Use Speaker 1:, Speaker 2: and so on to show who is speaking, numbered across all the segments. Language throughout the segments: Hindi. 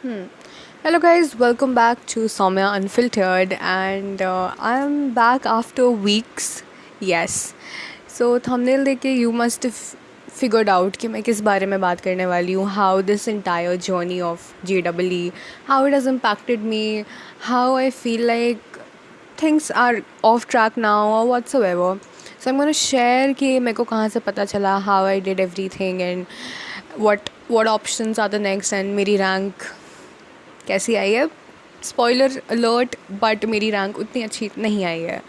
Speaker 1: Hello, guys, welcome back to Soumya Unfiltered, and I'm back after weeks. Yes. So, thumbnail देख के you must have figured out कि मैं किस बारे में बात करने वाली हूँ, how this entire journey of JEE, how it has impacted me, how I feel like things are off track now or whatsoever. So I'm gonna share कि मेरे को कहाँ से पता चला, how I did everything and what options are the next and मेरी rank कैसी आई है. स्पॉइलर अलर्ट, बट मेरी रैंक उतनी अच्छी नहीं आई है.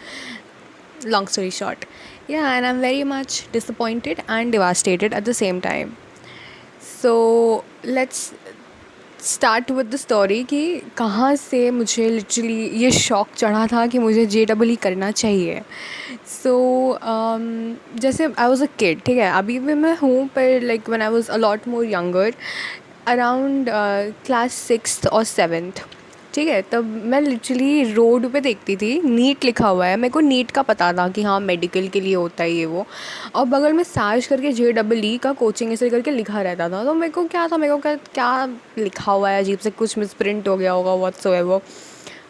Speaker 1: लॉन्ग स्टोरी शॉर्ट, या and I am very much disappointed and devastated at the same time. So let's start with the story कि कहाँ से मुझे लिटरली ये शौक चढ़ा था कि मुझे JEE करना चाहिए. सो जैसे आई वॉज अ किड, ठीक है, अभी भी मैं हूँ, पर like when I was a lot more younger, around class 6th और 7th, ठीक है, तब मैं लिटरली रोड पे देखती थी नीट लिखा हुआ है. मेरे को नीट का पता था कि हाँ मेडिकल के लिए होता है ये वो, और बगल में सर्च करके JEE का कोचिंग ऐसे करके लिखा रहता था. तो मेरे को क्या था, मेरे को क्या लिखा हुआ है, अजीब से कुछ मिसप्रिंट हो गया होगा व्हाट्सोएवर.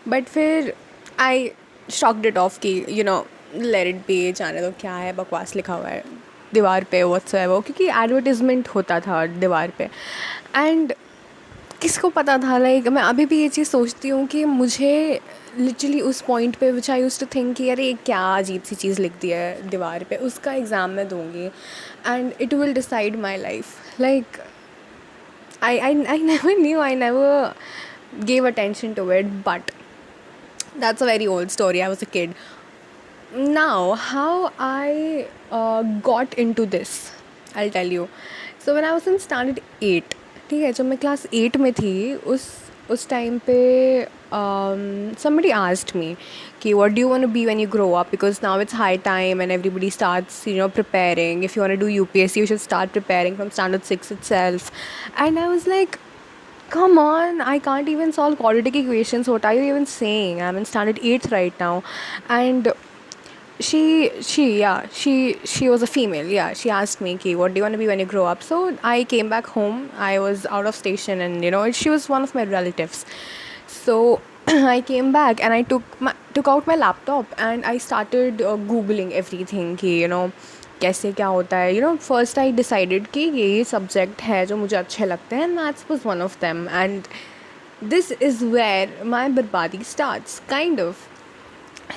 Speaker 1: बट फिर आई शॉक्ड इट ऑफ कि लेट इट बी, जाने दो, क्या है, बकवास लिखा हुआ है दीवार पे व्हाट्सएवर, क्योंकि एडवर्टिजमेंट होता था दीवार पे. एंड किसको पता था, लाइक मैं अभी भी ये चीज़ सोचती हूँ कि मुझे लिटरली उस पॉइंट पे विच आई यूज्ड टू थिंक कि अरे क्या अजीब सी चीज़ लिख दी है दीवार पे, उसका एग्ज़ाम मैं दूँगी and it will decide my life. Like I never knew, I never gave attention to it, but that's a very old story. I was a kid. Now, how I got into this, I'll tell you. So when I was in standard 8, ठीक है, जब मैं क्लास 8 में थी, उस टाइम पे somebody asked me कि what do you want to be when you grow up, because now it's high time and everybody starts preparing. If you want to do UPSC, you should start preparing from standard 6 itself. And I was like, come on, I can't even solve quadratic equations. What are you even saying? I'm in standard 8th right now. And she was a female. Yeah, she asked me ki, what do you want to be when you grow up? So I came back home. I was out of station, and she was one of my relatives. So I came back and I took out my laptop and I started googling everything कि कैसे क्या होता है. First I decided कि ये सब्जेक्ट है जो मुझे अच्छे लगते हैं. Maths was one of them, and this is where my barbadi starts, kind of.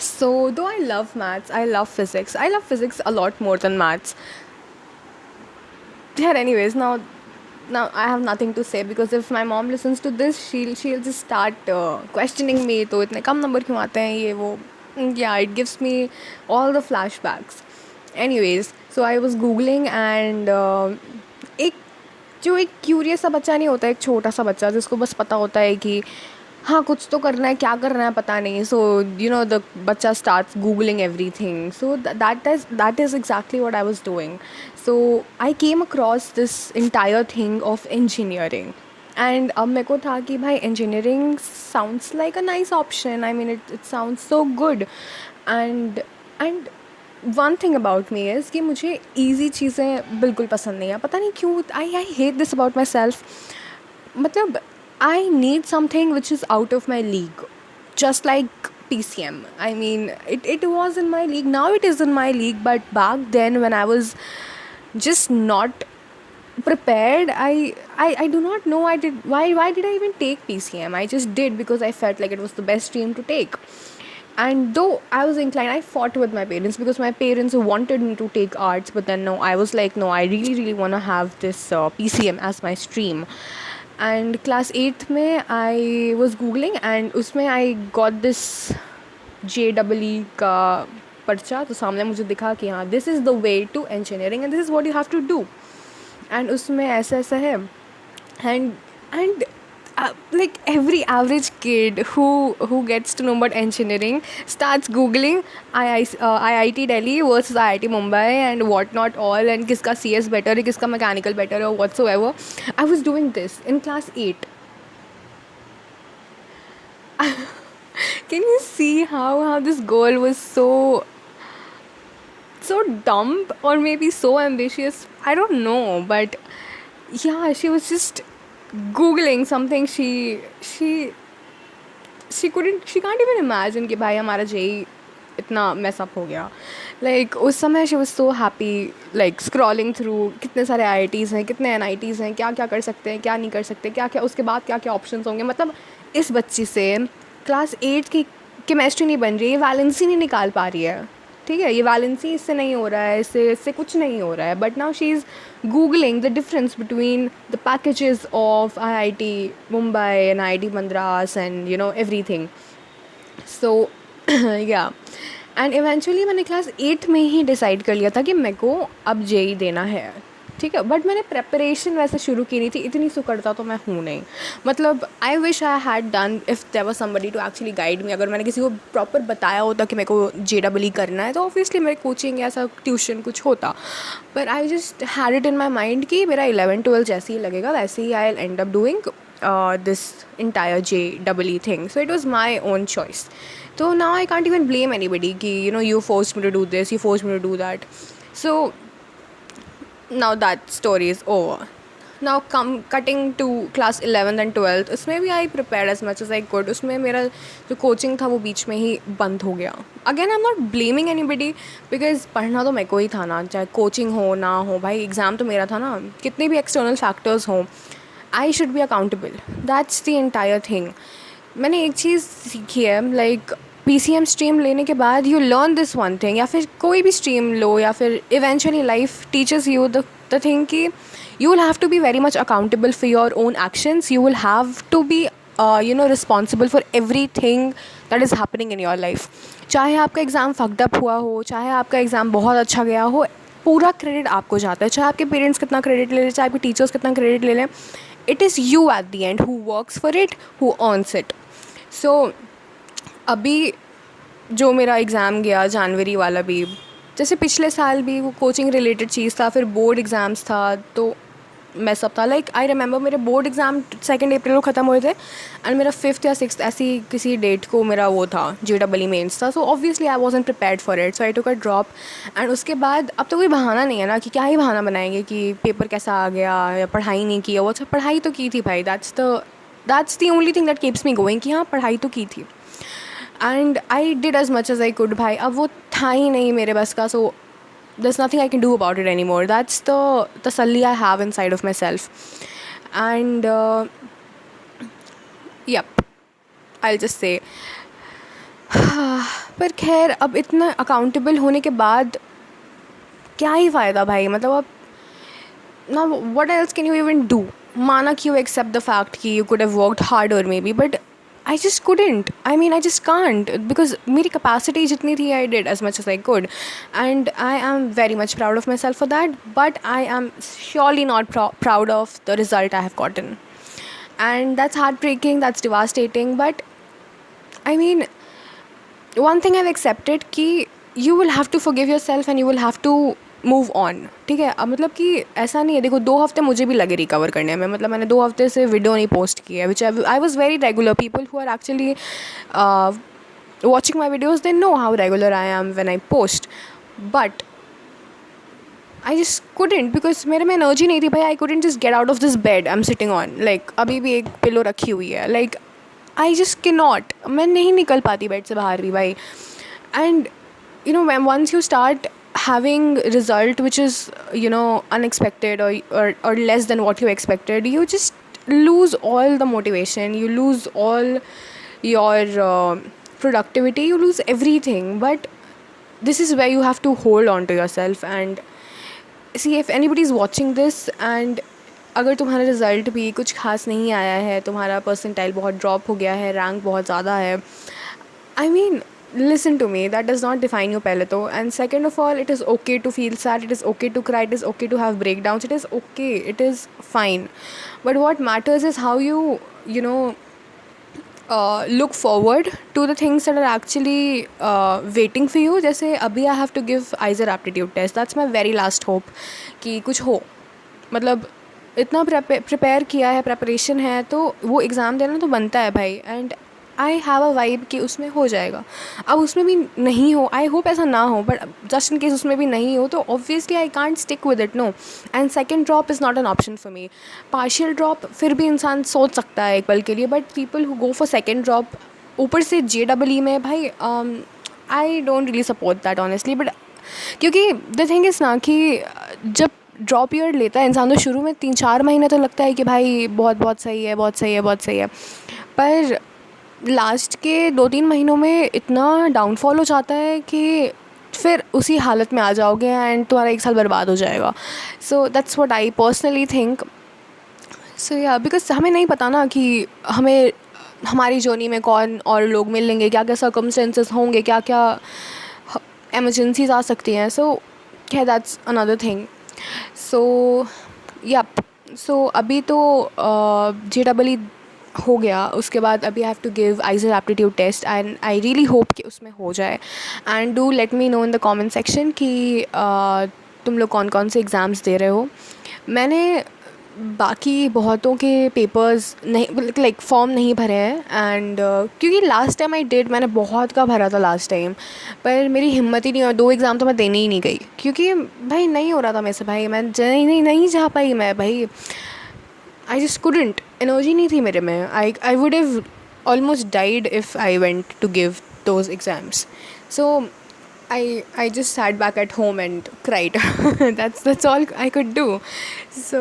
Speaker 1: So though I love maths, I love physics. I love physics a lot more than maths. Yeah, anyways, now I have nothing to say, because if my mom listens to this, she'll just start questioning me. तो इतने कम नंबर क्यों आते हैं ये वो. Yeah, it gives me all the flashbacks. Anyways, so I was googling and एक जो एक क्यूरियस सा बच्चा नहीं होता, एक छोटा सा बच्चा जिसको बस पता होता है कि हाँ कुछ तो करना है, क्या करना है पता नहीं. सो द बच्चा starts googling everything. So that is exactly what I was doing. So I came across this entire thing of engineering. And अब मेरे को था कि भाई engineering sounds like a nice option. I mean it sounds so good. And one thing about me is कि मुझे ईजी चीज़ें बिल्कुल पसंद नहीं है. पता नहीं क्यों. I hate this about my self. मतलब I need something which is out of my league, just like PCM. I mean, it was in my league. Now it is in my league, but back then when I was just not prepared, I do not know why did I even take PCM. I just did because I felt like it was the best stream to take. And though I was inclined, I fought with my parents because my parents wanted me to take arts, but then no, I was like, no, I really want to have this PCM as my stream. And class 8th में आई वॉज गूगलिंग एंड उसमें आई गॉट दिस JEE का पर्चा. तो सामने मुझे दिखा कि हाँ this is the way to engineering and this is what you have to do. And उसमें ऐसा ऐसा है. And like every average kid who gets to know about engineering starts googling IIT Delhi versus IIT Mumbai and whatnot all, and kiska CS better है, kiska mechanical better or whatsoever. I was doing this in class 8. Can you see how this girl was so dumb, or maybe so ambitious? I don't know, but yeah, she was just googling something she can't even imagine कि भाई हमारा जेई इतना mess up हो गया. Like उस समय she was so happy like scrolling through कितने सारे IITs हैं, कितने NITs हैं, क्या क्या कर सकते हैं, क्या नहीं कर सकते, क्या क्या उसके बाद क्या क्या ऑप्शंस होंगे. मतलब इस बच्ची से क्लास 8 की केमिस्ट्री नहीं बन रही है, वैलेंसी नहीं निकाल पा रही है. ठीक है, ये वैलेंसी इससे नहीं हो रहा है, इससे कुछ नहीं हो रहा है. But now she is googling the difference between the packages of IIT Mumbai and IIT Madras and you know everything. So yeah and eventually मैंने क्लास 8 में ही डिसाइड कर लिया था कि मेरे को अब जेई देना है. ठीक है, बट मैंने प्रेपरेशन वैसे शुरू की नहीं थी, इतनी सुकड़ता तो मैं हूँ नहीं. मतलब I wish I had done if there was somebody to actually guide me. अगर मैंने किसी को प्रॉपर बताया होता कि मेरे को JEE करना है तो ऑब्वियसली मेरे कोचिंग या ऐसा ट्यूशन कुछ होता. पर I just had it in my mind कि मेरा 11-12 जैसे ही लगेगा वैसे ही I end up doing this entire JEE thing. So it was my own choice. So now I can't even blame anybody कि you know you forced me to do this, you forced me to do that. So now that story is over. Now cutting to class 11th and 12th, उसमें भी I prepared as much as I could. उसमें मेरा जो कोचिंग था वो बीच में ही बंद हो गया. Again I'm not blaming anybody because पढ़ना तो मेरे को ही था ना, चाहे कोचिंग हो ना हो. भाई एग्ज़ाम तो मेरा था ना, कितने भी एक्सटर्नल फैक्टर्स हों, I should be accountable. That's the entire thing. मैंने एक चीज़ सीखी है, लाइक PCM स्ट्रीम लेने के बाद you learn this one thing, या फिर कोई भी स्ट्रीम लो या फिर eventually life teachers you the thing कि you will have to be very much accountable for your own actions. You will have to be responsible for everything that is happening in your life. चाहे आपका एग्ज़ाम फक्ड अप हुआ हो, चाहे आपका एग्ज़ाम बहुत अच्छा गया हो, पूरा क्रेडिट आपको जाता है. चाहे आपके पेरेंट्स कितना क्रेडिट ले लें, चाहे आपके टीचर्स कितना क्रेडिट ले लें, it is you at the end who works for it, who earns it. So अभी जो मेरा एग्ज़ाम गया जनवरी वाला भी, जैसे पिछले साल भी वो कोचिंग रिलेटेड चीज़ था, फिर बोर्ड एग्ज़ाम्स था तो मैसअप था. लाइक आई रिमेंबर मेरे बोर्ड एग्ज़ाम 2 अप्रैल को ख़त्म हुए थे एंड मेरा 5th या 6th ऐसी किसी डेट को मेरा वो था JEE मेंस था. So obviously I wasn't prepared for it, so I took a drop. And उसके बाद अब तो कोई बहाना नहीं है ना कि क्या ही बहाना बनाएंगे कि पेपर कैसा आ गया या पढ़ाई नहीं की. वो अच्छा पढ़ाई तो की थी भाई, that's the only thing that keeps me going कि हाँ पढ़ाई तो की थी. And I did as much as I could. भाई अब वो था ही नहीं मेरे बस का, सो there's nothing I can do about it anymore. That's the tasalli I have inside of myself. And yep, I'll just say पर खैर अब इतना अकाउंटेबल होने के बाद क्या ही फ़ायदा भाई. मतलब अब now what else can you even do? माना कि you accept the fact कि you could have worked harder maybe, but I just couldn't. I mean, I just can't because मेरी capacity जितनी थी I did as much as I could, and I am very much proud of myself for that. But I am surely not proud of the result I have gotten, and that's heartbreaking. That's devastating. But I mean, one thing I've accepted कि you will have to forgive yourself and you will have to move on. ठीक है, अब मतलब कि ऐसा नहीं है. देखो 2 हफ्ते मुझे भी लगे रिकवर करने में. मतलब मैंने 2 हफ्ते से वीडियो नहीं पोस्ट की है, which I was very regular. People who are actually watching my videos they know how regular I am when I post. But I just couldn't because मेरे में एनर्जी नहीं थी भाई. I couldn't just get out of this bed I am sitting on. Like अभी भी एक पिलो रखी हुई है. Like I just can not, मैं नहीं निकल पाती बेड से बाहर भी भाई. And you know once you start having result which is unexpected or less than what you expected, you just lose all the motivation, you lose all your productivity, you lose everything. But this is where you have to hold on to yourself and see if anybody is watching this and अगर तुम्हारा रिज़ल्ट भी कुछ खास नहीं आया है, तुम्हारा परसेंटाइल बहुत ड्रॉप हो गया है, रैंक बहुत ज़्यादा है, I mean listen to me, that does not define you pehle to. And second of all, it is okay to feel sad, it is okay to cry, it is okay to have breakdowns, it is okay, it is fine. But what matters is how you look forward to the things that are actually waiting for you. जैसे अभी I have to give ISER aptitude test, that's my very last hope कि कुछ हो. मतलब इतना प्रिपेयर किया है, प्रेपरेशन है, तो वो एग्ज़ाम देना तो बनता है भाई. And I have a vibe कि उसमें हो जाएगा. अब उसमें भी नहीं हो, आई होप ऐसा ना हो, बट जस्ट इन केस उसमें भी नहीं हो तो obviously I can't stick with it, no. And second drop is not an option for me. Partial drop फिर भी इंसान सोच सकता है एक पल के लिए, but people who go for second drop ऊपर से JEE में, भाई I don't really support that honestly. But क्योंकि द थिंग इज़ ना कि जब ड्रॉप ईयर लेता है इंसान तो शुरू में 3-4 महीने तो लगता है कि भाई बहुत बहुत सही है, बहुत सही है, बहुत सही है. पर लास्ट के 2-3 महीनों में इतना डाउनफॉल हो जाता है कि फिर उसी हालत में आ जाओगे एंड तुम्हारा 1 साल बर्बाद हो जाएगा. So that's what I personally think. So yeah, because हमें नहीं पता ना कि हमें हमारी जर्नी में कौन और लोग मिलेंगे, क्या क्या सर्कमस्टेंसेस होंगे, क्या क्या एमरजेंसीज आ सकती हैं. So that's another thing. So yup. So अभी तो JEE हो गया, उसके बाद अभी I have to give IISER aptitude test and I really hope कि उसमें हो जाए. And do let me know in the comment section कि तुम लोग कौन कौन से एग्ज़ाम्स दे रहे हो. मैंने बाकी बहुतों के पेपर्स नहीं, लाइक फॉर्म नहीं भरे हैं. एंड क्योंकि लास्ट टाइम आई डिड, मैंने बहुत का भरा था लास्ट टाइम, पर मेरी हिम्मत ही नहीं हुई. 2 एग्ज़ाम तो मैं देने ही नहीं गई क्योंकि भाई नहीं हो रहा था मेरे से. भाई मैं नहीं जा पाई. मैं भाई आई जस्ट कुडंट, एनर्जी नहीं थी मेरे में. I would have almost died if I went to give those exams. So I just sat back at home and cried. That's all I could do. So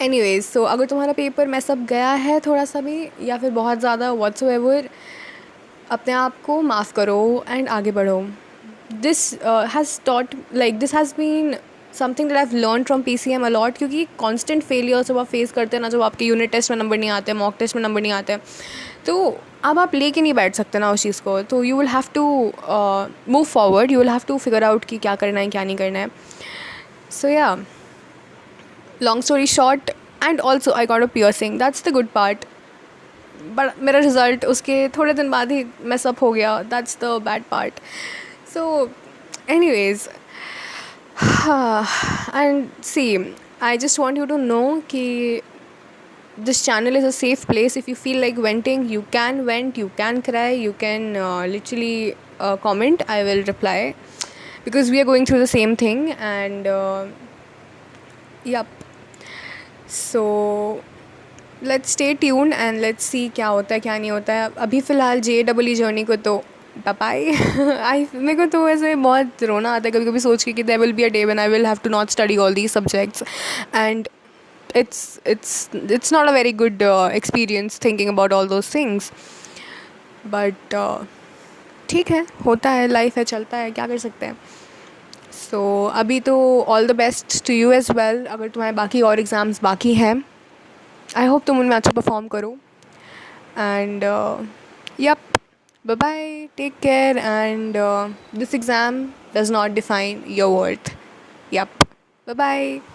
Speaker 1: anyways, so अगर तुम्हारा पेपर मैस अप गया है थोड़ा सा भी या फिर बहुत ज़्यादा whatsoever, अपने आप को माफ़ करो एंड आगे बढ़ो. This this has been something that I learn from PCM a lot. क्योंकि कॉन्स्टेंट फेलियर जब आप फेस करते हैं ना, जब आपके यूनिट टेस्ट में नंबर नहीं आते, मॉक टेस्ट में नंबर नहीं आते, तो अब आप लेके नहीं बैठ सकते ना उस चीज़ को. तो you will have to move forward, you will have to figure out कि क्या करना है क्या नहीं करना है. सो या, long story short, and also I got a piercing, that's the good part. But मेरा रिज़ल्ट उसके थोड़े दिन बाद ही मैसअप हो गया, that's the bad part. So anyways, and see, I just want you to know कि this channel is a safe place. If you feel like venting, you can vent, you can cry, you can literally comment. I will reply because we are going through the same thing. And yep, so let's stay tuned and let's see क्या होता है क्या नहीं होता है. अभी फ़िलहाल JEE जर्नी को तो बाय. मेरे को तो ऐसे बहुत रोना आता है कभी कभी सोच के कि there will be a day when I will have to not study all these subjects. And it's not a very good experience thinking about all those things. But ठीक है, होता है, लाइफ है, चलता है, क्या कर सकते हैं. सो अभी तो all the best to you as well. अगर तुम्हारे बाकी और एग्ज़ाम्स बाकी हैं, आई होप तुम उनमें अच्छा परफॉर्म करो. And yep, bye bye, take care. And this exam does not define your worth. Yep, bye bye.